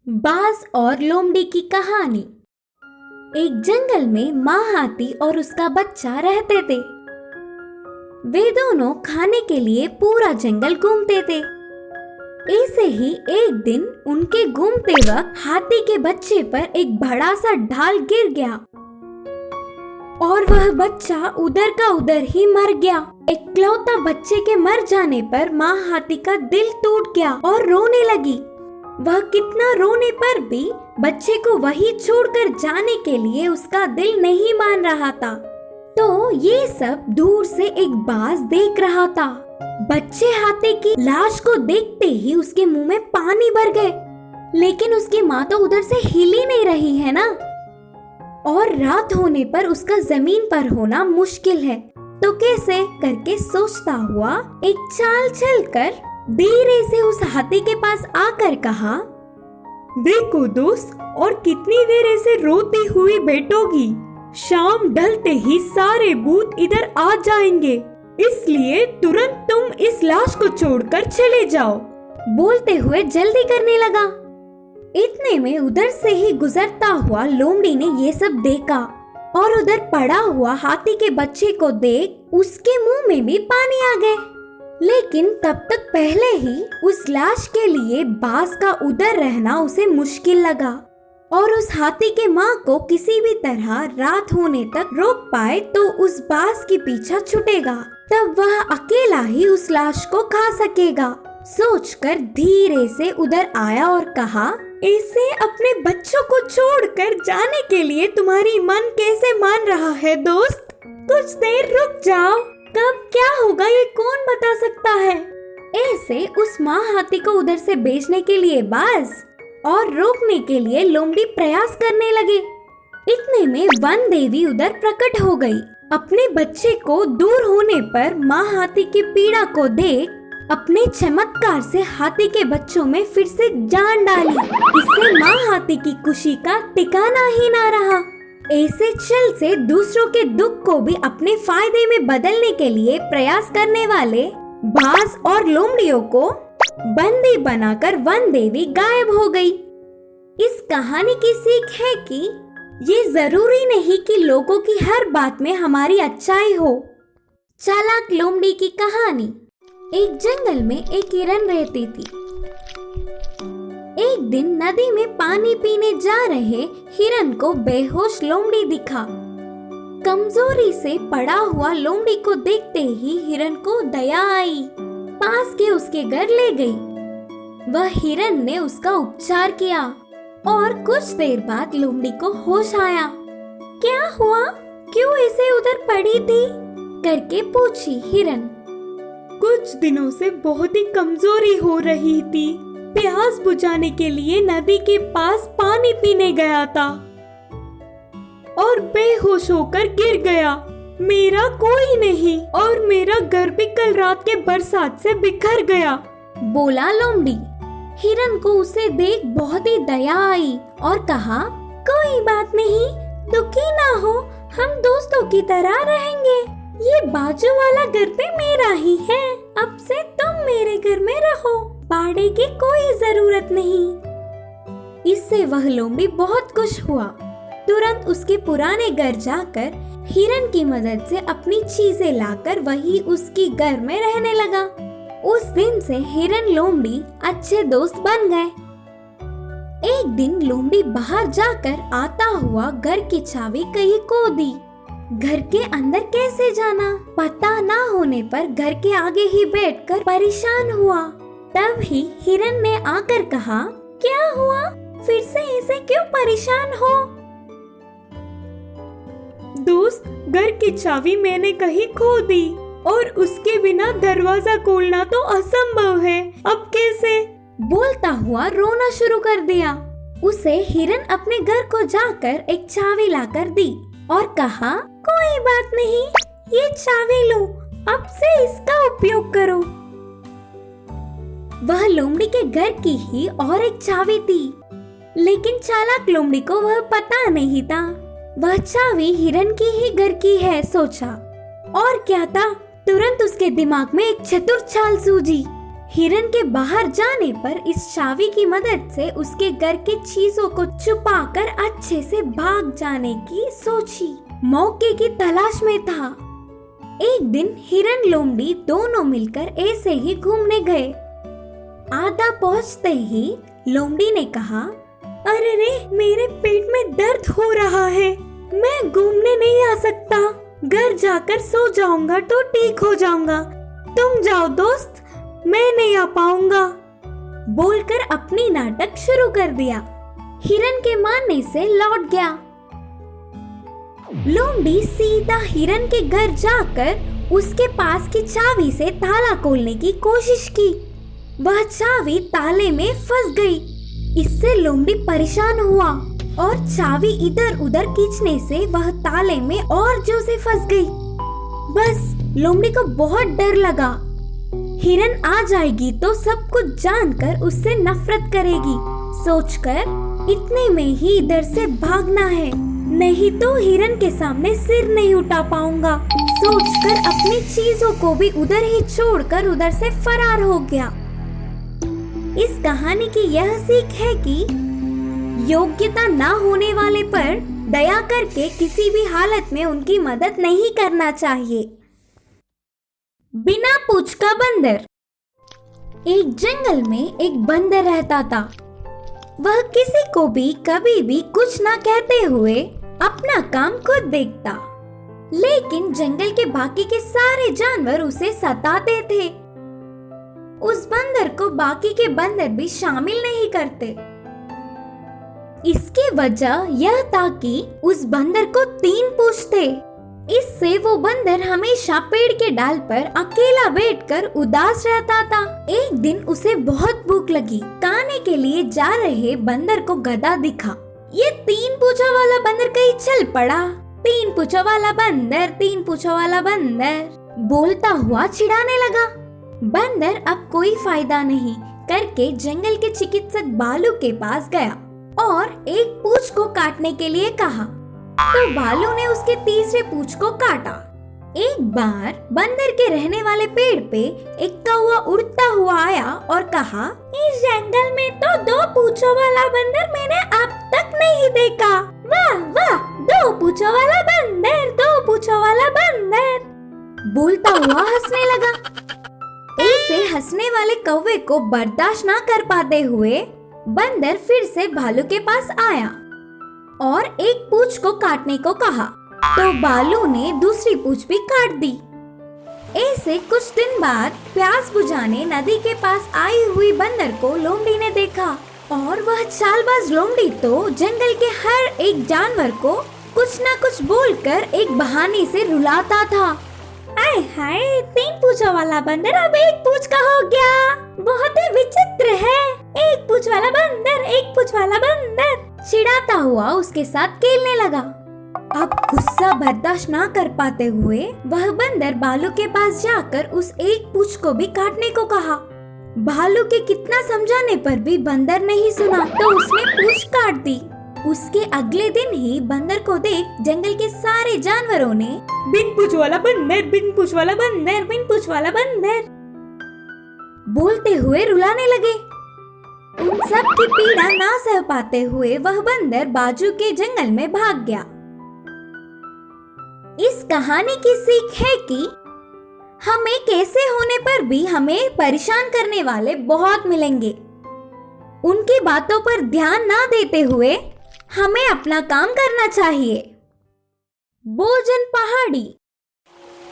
बाज और लोमड़ी की कहानी। एक जंगल में माँ हाथी और उसका बच्चा रहते थे। वे दोनों खाने के लिए पूरा जंगल घूमते थे। ऐसे ही एक दिन उनके घूमते वक्त हाथी के बच्चे पर एक बड़ा सा ढाल गिर गया और वह बच्चा उधर का उधर ही मर गया। इकलौता बच्चे के मर जाने पर माँ हाथी का दिल टूट गया और रोने लगी। वह कितना रोने पर भी बच्चे को वही छोड़कर जाने के लिए उसका दिल नहीं मान रहा था। तो ये सब दूर से एक बाज देख रहा था। बच्चे हाथी की लाश को देखते ही उसके मुंह में पानी भर गए, लेकिन उसकी माँ तो उधर से हिल ही नहीं रही है ना। और रात होने पर उसका जमीन पर होना मुश्किल है, तो कैसे करके सोचता हुआ एक चाल चलकर धीरे से उस हाथी के पास आकर कहा, देखो दोस्त, और कितनी देर ऐसे रोती हुई बैठोगी? शाम ढलते ही सारे भूत इधर आ जाएंगे, इसलिए तुरंत तुम इस लाश को छोड़कर चले जाओ। बोलते हुए जल्दी करने लगा। इतने में उधर से ही गुजरता हुआ लोमड़ी ने ये सब देखा और उधर पड़ा हुआ हाथी के बच्चे को देख उसके मुंह में भी पानी आ गए। लेकिन तब तक पहले ही उस लाश के लिए बाज का उधर रहना उसे मुश्किल लगा और उस हाथी के माँ को किसी भी तरह रात होने तक रोक पाए तो उस बाज की पीछा छूटेगा, तब वह अकेला ही उस लाश को खा सकेगा। सोचकर धीरे से उधर आया और कहा, ऐसे अपने बच्चों को छोड़कर जाने के लिए तुम्हारी मन कैसे मान रहा है दोस्त? कुछ देर रुक जाओ, कब क्या होगा ये कौन बता सकता है। ऐसे उस माँ हाथी को उधर से भेजने के लिए बाज और रोकने के लिए लोमड़ी प्रयास करने लगे। इतने में वन देवी उधर प्रकट हो गई। अपने बच्चे को दूर होने पर माँ हाथी की पीड़ा को देख अपने चमत्कार से हाथी के बच्चों में फिर से जान डाली। इससे माँ हाथी की खुशी का ठिकाना ही ना रहा। ऐसे चल से दूसरों के दुख को भी अपने फायदे में बदलने के लिए प्रयास करने वाले बाज और लोमड़ियों को बंदी बनाकर वन देवी गायब हो गई। इस कहानी की सीख है कि ये जरूरी नहीं कि लोगों की हर बात में हमारी अच्छाई हो। चालाक लोमड़ी की कहानी। एक जंगल में एक हिरन रहती थी। एक दिन नदी में पानी पीने जा रहे हिरन को बेहोश लोमड़ी दिखा। कमजोरी से पड़ा हुआ लोमड़ी को देखते ही हिरन को दया आई। पास के उसके घर ले गई। वह हिरन ने उसका उपचार किया और कुछ देर बाद लोमड़ी को होश आया। क्या हुआ, क्यों ऐसे उधर पड़ी थी करके पूछी हिरन। कुछ दिनों से बहुत ही कमजोरी हो रही थी, प्यास बुझाने के लिए नदी के पास पानी पीने गया था और बेहोश होकर गिर गया। मेरा कोई नहीं और मेरा घर भी कल रात के बरसात से बिखर गया, बोला लोमड़ी। हिरन को उसे देख बहुत ही दया आई और कहा, कोई बात नहीं, दुखी ना हो, हम दोस्तों की तरह रहेंगे। ये बाजू वाला घर पे मेरा ही है, अब से तुम मेरे घर में रहो, भाड़े की कोई जरूरत नहीं। इससे वह लोमड़ी बहुत खुश हुआ। तुरंत उसके पुराने घर जाकर हिरन की मदद से अपनी चीजें लाकर वही उसकी घर में रहने लगा। उस दिन से हिरन लोमड़ी अच्छे दोस्त बन गए। एक दिन लोमड़ी बाहर जाकर आता हुआ घर की चाबी कहीं खो दी। घर के अंदर कैसे जाना पता ना होने पर घर के आगे ही बैठकर परेशान हुआ। तब ही हिरन ने आकर कहा, क्या हुआ, फिर से ऐसे क्यों परेशान हो? दोस्त, घर की चाबी मैंने कहीं खो दी और उसके बिना दरवाजा खोलना तो असंभव है, अब कैसे? बोलता हुआ रोना शुरू कर दिया। उसे हिरन अपने घर को जाकर एक चाबी लाकर दी और कहा, कोई बात नहीं, ये चाबी लो, अब से इसका उपयोग करो। वह लोमड़ी के घर की ही और एक चाबी थी, लेकिन चालाक लोमड़ी को वह पता नहीं था। वह चाबी हिरन की ही घर की है सोचा। और क्या था, तुरंत उसके दिमाग में एक चतुर चाल सूझी। हिरन के बाहर जाने पर इस चाबी की मदद से उसके घर के चीजों को छुपाकर अच्छे से भाग जाने की सोची। मौके की तलाश में था। एक दिन हिरन लोमड़ी दोनों मिलकर ऐसे ही घूमने गए। आधा पहुंचते ही लोमड़ी ने कहा, अरे रे, मेरे पेट में दर्द हो रहा है, मैं घूमने नहीं आ सकता। घर जाकर सो जाऊंगा तो ठीक हो जाऊंगा। तुम जाओ दोस्त, मैं नहीं आ पाऊंगा। बोलकर अपनी नाटक शुरू कर दिया। हिरन के मानने से लौट गया। लोमड़ी सीधा हिरन के घर जाकर उसके पास की चाबी से ताला खोलने की कोशिश की। वह चाबी ताले में फंस गई। इससे लोमड़ी परेशान हुआ और चाबी इधर उधर खींचने से वह ताले में और जोर से फंस गई। बस लोमड़ी को बहुत डर लगा। हिरन आ जाएगी तो सब कुछ जानकर उससे नफरत करेगी। सोचकर इतने में ही इधर से भागना है, नहीं तो हिरन के सामने सिर नहीं उठा पाऊंगा। सोचकर अपनी चीजों को भी उधर ही छोड़कर उधर से फरार हो गया। इस कहानी की यह सीख है कि योग्यता ना होने वाले पर दया करके किसी भी हालत में उनकी मदद नहीं करना चाहिए। बिना पूंछ का बंदर। एक जंगल में एक बंदर रहता था। वह किसी को भी कभी भी कुछ ना कहते हुए अपना काम खुद देखता, लेकिन जंगल के बाकी के सारे जानवर उसे सताते थे। उस बंदर को बाकी के बंदर भी शामिल नहीं करते। इसकी वजह यह था कि उस बंदर को 3 पूंछ थे। इससे वो बंदर हमेशा पेड़ के डाल पर अकेला बैठकर उदास रहता था। एक दिन उसे बहुत भूख लगी। खाने के लिए जा रहे बंदर को गधा दिखा। ये 3 पूंछों वाला बंदर कहीं चल पड़ा। 3 पूंछों वाला बंदर, 3 पूंछों वाला बंदर बोलता हुआ चिढ़ाने लगा। बंदर अब कोई फायदा नहीं करके जंगल के चिकित्सक बालू के पास गया और एक पूंछ को काटने के लिए कहा। तो बालू ने उसके तीसरे पूंछ को काटा। एक बार बंदर के रहने वाले पेड़ पे एक कौवा उड़ता हुआ आया और कहा, इस जंगल में तो 2 पूंछों वाला बंदर मैंने अब तक नहीं देखा। वाह वाह, 2 पूंछों वाला बंदर, 2 पूंछों वाला बंदर बोलता हुआ हंसने लगा। ऐसे हंसने वाले कौवे को बर्दाश्त ना कर पाते हुए बंदर फिर से भालू के पास आया और एक पूंछ को काटने को कहा। तो बालू ने दूसरी पूंछ भी काट दी। ऐसे कुछ दिन बाद प्यास बुझाने नदी के पास आई हुई बंदर को लोमड़ी ने देखा और वह चालबाज लोमड़ी तो जंगल के हर एक जानवर को कुछ ना कुछ बोलकर एक बहाने से रुलाता था। आय हाय, 3 पूंछों वाला बंदर अब 1 पूंछ का हो गया। बहुत ही विचित्र है। 1 पूंछ वाला बंदर, 1 पूंछ वाला बंदर चिढ़ाता हुआ उसके साथ खेलने लगा। अब गुस्सा बर्दाश्त ना कर पाते हुए वह बंदर भालू के पास जाकर उस एक पूंछ को भी काटने को कहा। भालू के कितना समझाने पर भी बंदर नहीं सुना तो उसने पूंछ काट दी। उसके अगले दिन ही बंदर को देख जंगल के सारे जानवरों ने बिन पूंछ वाला बंदर, बिन पूंछ वाला बंदर, बिन पूंछ वाला बंदर बोलते हुए रुलाने लगे। उन सब की पीड़ा ना सह पाते हुए वह बंदर बाजू के जंगल में भाग गया। इस कहानी की सीख है कि हमें कैसे होने पर भी हमें परेशान करने वाले बहुत मिलेंगे। उनकी बातों पर ध्यान ना देते हुए हमें अपना काम करना चाहिए। भोजन पहाड़ी।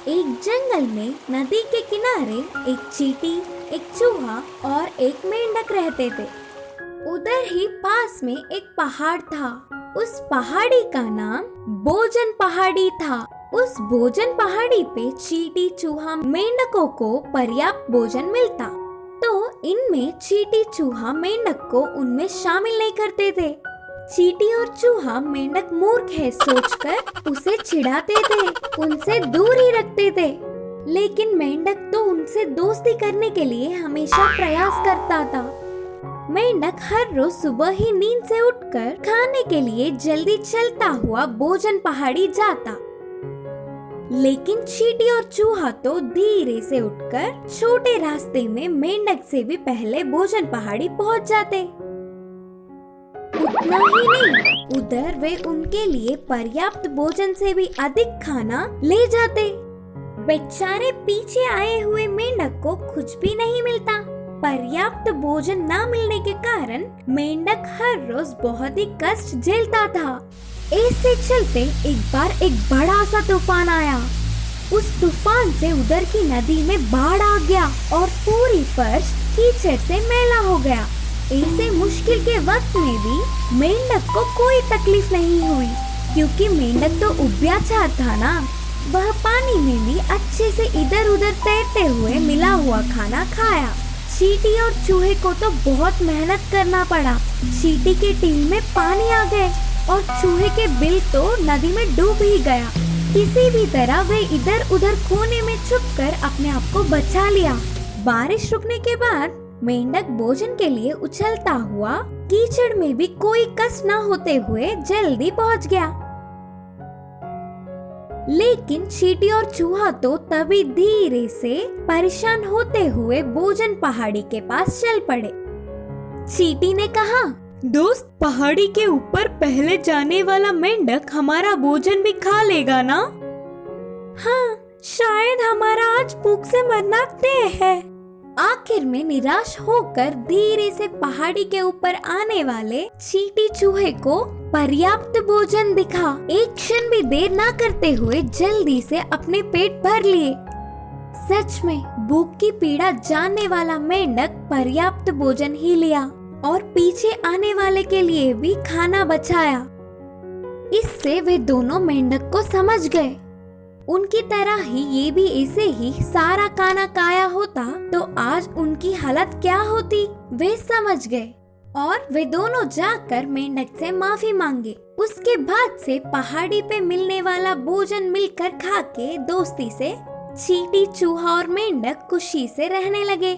एक जंगल में नदी के किनारे एक चींटी, एक चूहा और एक मेंढक रहते थे। उधर ही पास में एक पहाड़ था। उस पहाड़ी का नाम भोजन पहाड़ी था। उस भोजन पहाड़ी पे चींटी, चूहा, मेंढकों को पर्याप्त भोजन मिलता, तो इनमें चींटी, चूहा, मेंढक को उनमें शामिल नहीं करते थे। चींटी और चूहा मेंढक मूर्ख है सोचकर उसे चिढ़ाते थे, उनसे दूर ही रखते थे। लेकिन मेंढक तो उनसे दोस्ती करने के लिए हमेशा प्रयास करता था। मेंढक हर रोज सुबह ही नींद से उठकर खाने के लिए जल्दी चलता हुआ भोजन पहाड़ी जाता। लेकिन चींटी और चूहा तो धीरे से उठकर छोटे रास्ते में मेंढक से भी पहले भोजन पहाड़ी पहुंच जाते। उतना ही नहीं, उधर वे उनके लिए पर्याप्त भोजन से भी अधिक खाना ले जाते। बेचारे पीछे आए हुए मेंढक को कुछ भी नहीं मिलता। पर्याप्त भोजन न मिलने के कारण मेंढक हर रोज बहुत ही कष्ट झेलता था। ऐसे चलते एक बार एक बड़ा सा तूफान आया। उस तूफान से उधर की नदी में बाढ़ आ गया और पूरी फर्श कीचड़ से मैला हो गया। ऐसे मुश्किल के वक्त में भी मेंढक को कोई तकलीफ नहीं हुई, क्योंकि मेंढक तो उभयचर था ना। वह पानी में भी अच्छे से इधर उधर तैरते हुए मिला हुआ खाना खाया। चींटी और चूहे को तो बहुत मेहनत करना पड़ा। चींटी के टील में पानी आ गए और चूहे के बिल तो नदी में डूब ही गया। किसी भी तरह वे इधर उधर कोने में छुपकर अपने आप को बचा लिया। बारिश रुकने के बाद मेंढक भोजन के लिए उछलता हुआ कीचड़ में भी कोई कष्ट न होते हुए जल्दी पहुंच गया। लेकिन चींटी और चूहा तो तभी धीरे से परेशान होते हुए भोजन पहाड़ी के पास चल पड़े। चींटी ने कहा, दोस्त, पहाड़ी के ऊपर पहले जाने वाला मेंढक हमारा भोजन भी खा लेगा ना? हाँ, शायद हमारा आज भूख से मरना तय है। आखिर में निराश होकर धीरे से पहाड़ी के ऊपर आने वाले चींटी चूहे को पर्याप्त भोजन दिखा। एक क्षण भी देर ना करते हुए जल्दी से अपने पेट भर लिए। सच में भूख की पीड़ा जानने वाला मेंढक पर्याप्त भोजन ही लिया और पीछे आने वाले के लिए भी खाना बचाया। इससे वे दोनों मेंढक को समझ गए। उनकी तरह ही ये भी ऐसे ही सारा खाना खाया होता तो आज उनकी हालत क्या होती, वे समझ गए और वे दोनों जाकर मेंढक से माफी मांगे। उसके बाद से पहाड़ी पे मिलने वाला भोजन मिलकर खा के दोस्ती से चींटी, चूहा और मेंढक खुशी से रहने लगे।